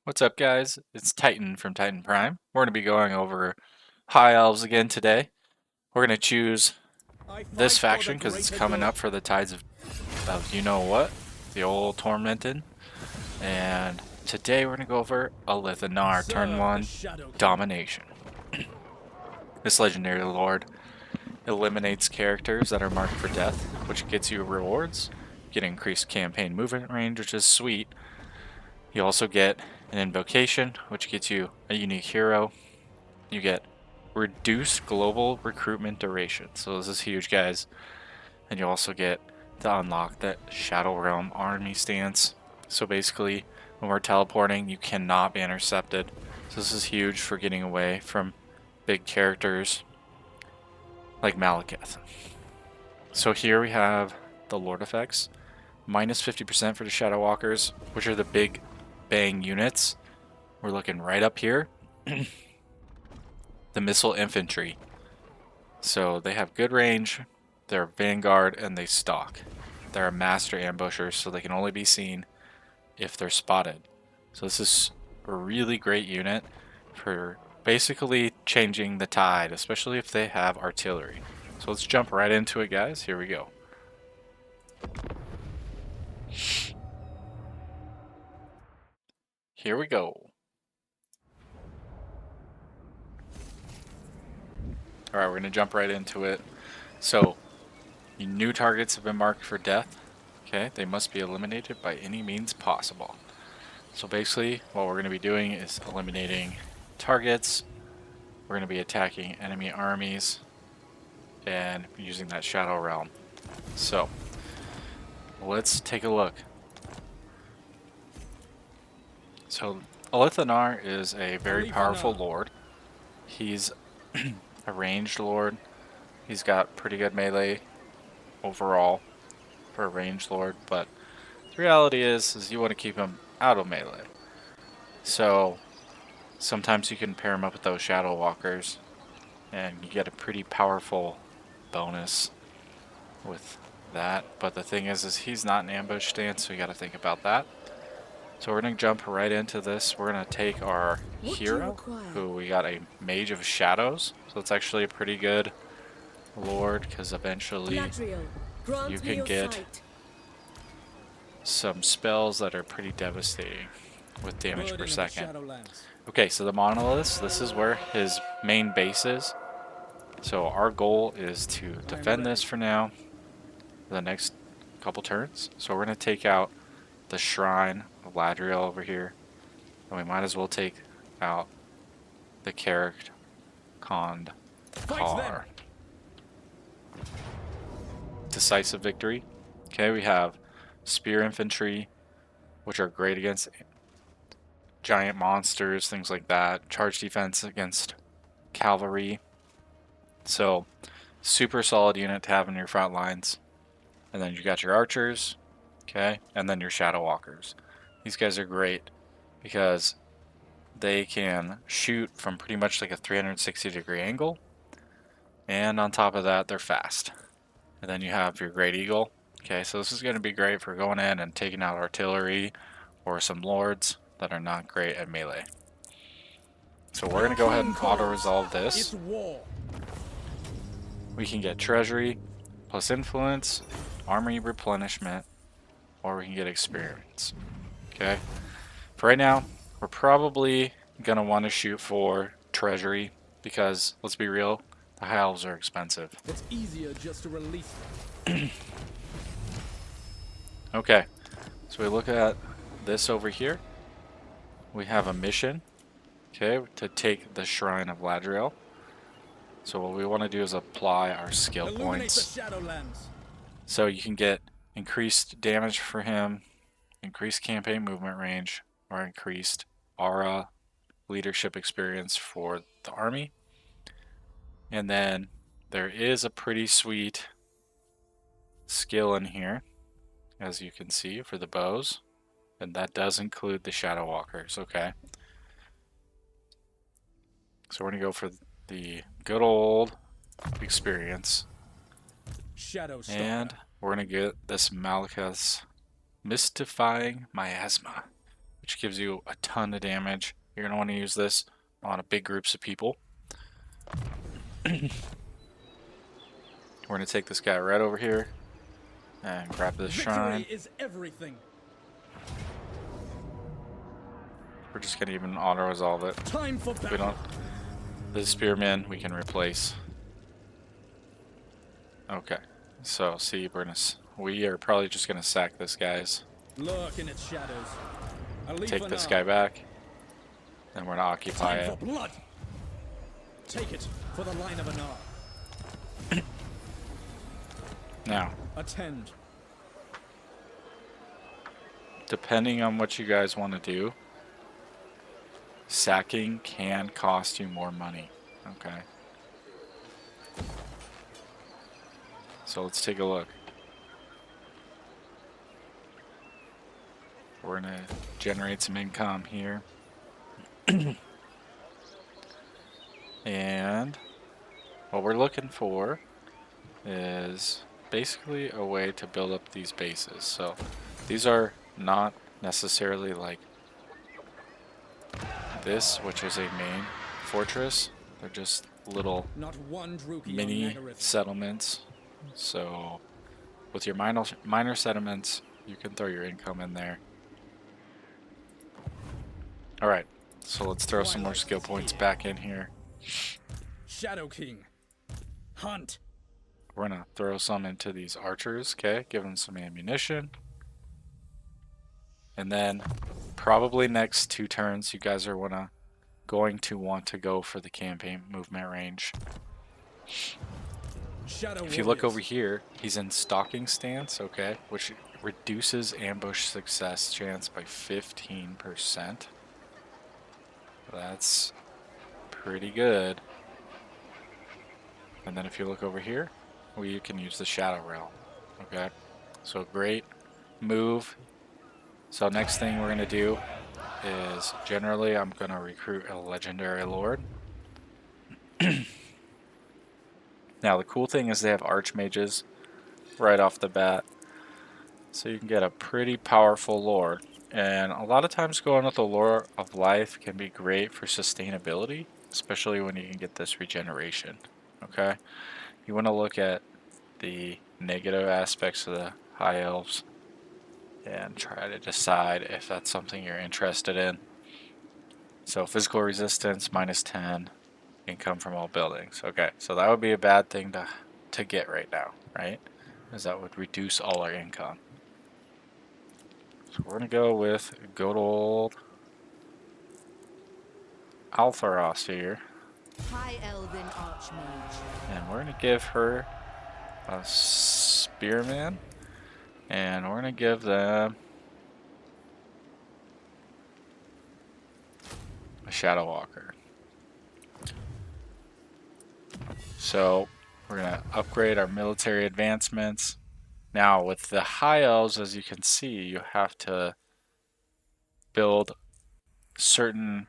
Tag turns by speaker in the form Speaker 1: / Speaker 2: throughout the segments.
Speaker 1: What's up, guys? It's Titan from Titan Prime. We're going to be going over High Elves again today. We're going to choose this faction because it's coming up for the Tides of you know what, the old Tormented. And today we're going to go over Alith Anar, turn 1, Domination. This legendary lord eliminates characters that are marked for death, which gets you rewards. You get increased campaign movement range, which is sweet. You also get an invocation, which gets you a unique hero. You get reduced global recruitment duration. So this is huge, guys. And you also get to unlock that Shadow Realm army stance. So basically, when we're teleporting, you cannot be intercepted. So this is huge for getting away from big characters like Malekith. So here we have the Lord effects. Minus 50% for the Shadow Walkers, which are the big bang units. We're looking right up here. The Missile Infantry. So they have good range, they're vanguard, and they stalk. They're a master ambusher, so they can only be seen if they're spotted. So this is a really great unit for basically changing the tide, especially if they have artillery. So let's jump right into it, guys. Here we go. Here we go. Alright, we're going to jump right into it. So, new targets have been marked for death. Okay, they must be eliminated by any means possible. So basically, what we're going to be doing is eliminating targets. We're going to be attacking enemy armies and using that Shadow Realm. So, let's take a look. So, Alith Anar is a very powerful lord. He's a ranged lord. He's got pretty good melee overall for a ranged lord, but the reality is you want to keep him out of melee. So sometimes you can pair him up with those Shadow Walkers and you get a pretty powerful bonus with that. But the thing is he's not an ambush stance, so you got to think about that. So we're going to jump right into this. We're going to take our hero, who we got a Mage of Shadows. So it's actually a pretty good lord, because eventually you can get some spells that are pretty devastating with damage per second. Okay, so the monoliths, this is where his main base is. So our goal is to defend this for now, for the next couple turns. So we're going to take out the Shrine of Ladriel over here. And we might as well take out the Carrick Cond Car. Decisive victory. Okay, we have Spear Infantry, which are great against giant monsters, things like that. Charge defense against cavalry. So, super solid unit to have in your front lines. And then you got your archers, okay, and then your Shadow Walkers. These guys are great because they can shoot from pretty much like a 360-degree angle. And on top of that, they're fast. And then you have your Great Eagle. Okay, so this is going to be great for going in and taking out artillery or some lords that are not great at melee. So we're going to go ahead and auto-resolve this. We can get treasury, plus influence, army replenishment, or we can get experience. Okay, for right now, we're probably going to want to shoot for treasury because, let's be real, the high elves are expensive.
Speaker 2: It's easier just to release them.
Speaker 1: Okay, so we look at this over here. We have a mission, okay, to take the Shrine of Ladriel. So what we want to do is apply our skill points. So you can get increased damage for him, increased campaign movement range, or increased aura leadership experience for the army. And then there is a pretty sweet skill in here, as you can see, for the bows. And that does include the Shadow Walkers, okay? So we're going to go for the good old experience. And we're going to get this Malekith's Mystifying Miasma, which gives you a ton of damage. You're going to want to use this on big groups of people. We're going to take this guy right over here and grab this shrine.
Speaker 2: Victory is everything.
Speaker 1: We're just going to even auto-resolve it.
Speaker 2: Time for
Speaker 1: If we don't, the spearmen we can replace. Okay, so see, we are probably just going to sack this guy's.
Speaker 2: Lurk in its shadows. Alith
Speaker 1: Take this
Speaker 2: Anar.
Speaker 1: guy back. Then we're going to occupy
Speaker 2: Time
Speaker 1: it.
Speaker 2: for blood. Take it for the line of Anar.
Speaker 1: Now,
Speaker 2: Attend.
Speaker 1: depending on what you guys want to do, sacking can cost you more money. Okay. So let's take a look. We're going to generate some income here. And what we're looking for is basically a way to build up these bases. So these are not necessarily like this, which is a main fortress. They're just little
Speaker 2: Not one Druki on
Speaker 1: mini
Speaker 2: Nagarythe.
Speaker 1: settlements. So with your minor settlements, you can throw your income in there. Alright, so let's throw some more skill points back in here.
Speaker 2: Shadow King. Hunt.
Speaker 1: We're gonna throw some into these archers, okay? Give them some ammunition. And then probably next 2 turns you guys are going to want to go for the campaign movement range.
Speaker 2: Shadow
Speaker 1: If you look
Speaker 2: warriors.
Speaker 1: over here, he's in stalking stance, okay? Which reduces ambush success chance by 15%. That's pretty good. And then if you look over here, you can use the Shadow Realm. Okay, so great move. So next thing we're gonna do is generally I'm gonna recruit a legendary lord. Now the cool thing is they have archmages right off the bat, so you can get a pretty powerful lord. And a lot of times going with the Lore of Life can be great for sustainability, especially when you can get this regeneration. Okay, you want to look at the negative aspects of the high elves and try to decide if that's something you're interested in. So physical resistance -10, income from all buildings. Okay, so that would be a bad thing to get right now, right? Because that would reduce all our income. So we're gonna go with good old Altharos here,
Speaker 3: High Elven Archmage.
Speaker 1: and we're gonna give her a spearman, and we're gonna give them a Shadow Walker. So we're gonna upgrade our military advancements. Now with the high elves, as you can see, you have to build certain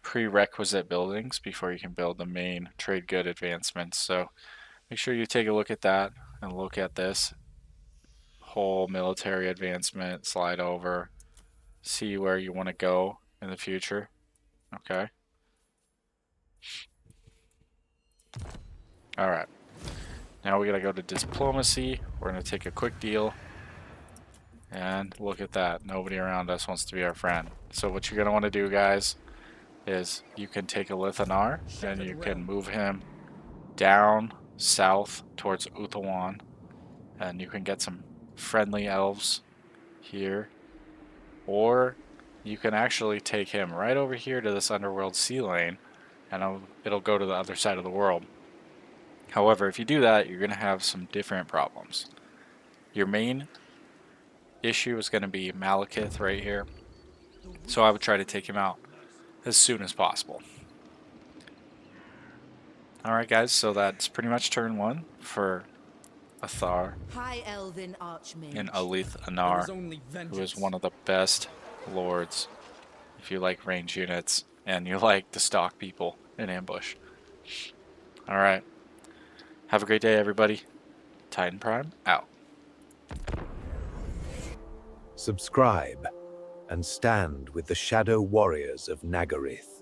Speaker 1: prerequisite buildings before you can build the main trade good advancements. So make sure you take a look at that and look at this whole military advancement, slide over, see where you want to go in the future. Okay. Alright. Now we gotta go to diplomacy. We're gonna take a quick deal. And look at that. Nobody around us wants to be our friend. So what you're gonna want to do, guys, is you can take Alith Anar and you can move him down south towards Uthawan, and you can get some friendly elves here, or you can actually take him right over here to this underworld sea lane, and it'll go to the other side of the world. However, if you do that, you're going to have some different problems. Your main issue is going to be Malekith right here, so I would try to take him out as soon as possible. Alright guys, so that's pretty much turn 1 for Athar
Speaker 3: High Elven Archmage.
Speaker 1: and Alith
Speaker 2: There
Speaker 1: Anar,
Speaker 2: is only
Speaker 1: who is
Speaker 2: vengeance.
Speaker 1: one of the best lords if you like range units and you like to stalk people in ambush. Alright, have a great day everybody. Titan Prime out.
Speaker 4: Subscribe and stand with the Shadow Warriors of Nagarythe.